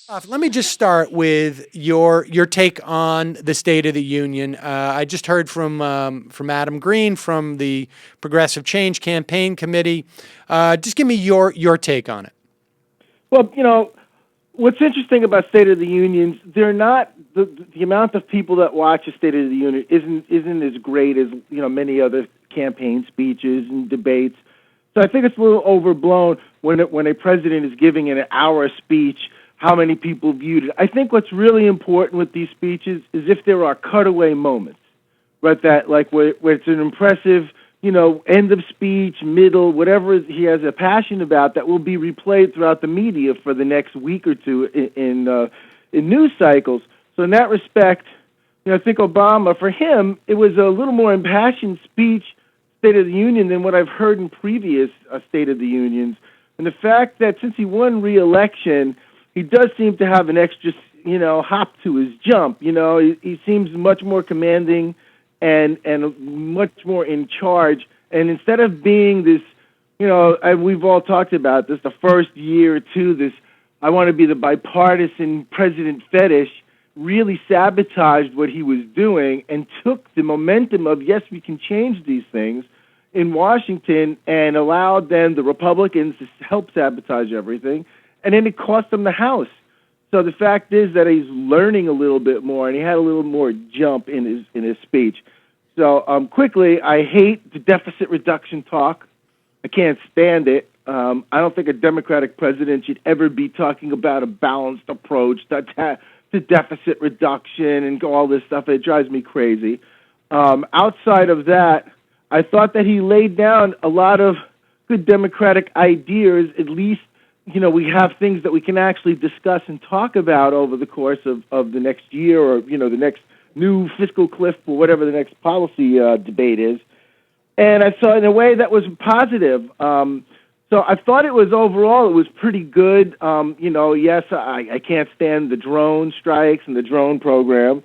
Let me just start with your take on the State of the Union. I just heard from Adam Green from the Progressive Change Campaign Committee. Just give me your take on it. Well, what's interesting about State of the Unions, they're not the amount of people that watch a State of the Union isn't as great as many other campaign speeches and debates. So I think it's a little overblown when a president is giving an hour speech, how many people viewed it. I think what's really important with these speeches is if there are cutaway moments, right? That like where it's an impressive, end of speech, middle, whatever he has a passion about, that will be replayed throughout the media for the next week or two in news cycles. So in that respect, I think Obama, for him, it was a little more impassioned speech, State of the Union, than what I've heard in previous State of the Unions. And the fact that since he won re-election, he does seem to have an extra, hop to his jump. He seems much more commanding and much more in charge. And instead of being this, and we've all talked about this, the first year or two, this I want to be the bipartisan president fetish, really sabotaged what he was doing and took the momentum of, yes, we can change these things in Washington, and allowed then the Republicans to help sabotage everything. And then it cost him the House. So the fact is that he's learning a little bit more, and he had a little more jump in his speech. So quickly, I hate the deficit reduction talk. I can't stand it. I don't think a Democratic president should ever be talking about a balanced approach to deficit reduction and all this stuff. It drives me crazy. Outside of that, I thought that he laid down a lot of good Democratic ideas. At least, we have things that we can actually discuss and talk about over the course of the next year, or, the next new fiscal cliff, or whatever the next policy debate is. And I saw in a way that was positive. So I thought it was pretty good. Yes, I can't stand the drone strikes and the drone program.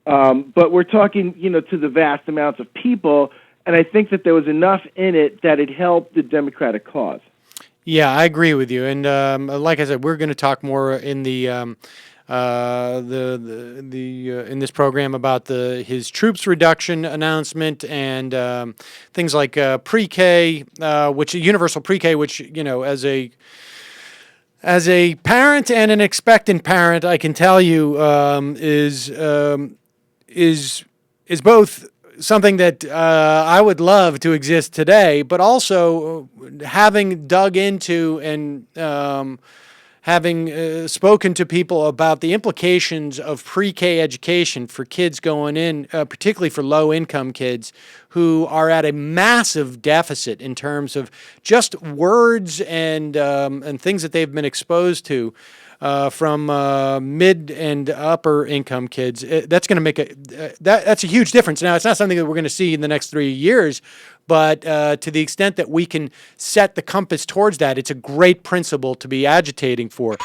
But we're talking, to the vast amounts of people. And I think that there was enough in it that it helped the Democratic cause. Yeah, I agree with you. And like I said, we're going to talk more in the in this program about his troops reduction announcement and things like pre-K, which universal pre-K, which as a parent and an expectant parent, I can tell you is both something that I would love to exist today, but also having dug into and having spoken to people about the implications of pre-K education for kids going in, particularly for low-income kids who are at a massive deficit in terms of just words and things that they've been exposed to. From mid and upper income kids, that's going to make that's a huge difference. Now, it's not something that we're going to see in the next 3 years, but to the extent that we can set the compass towards that, it's a great principle to be agitating for.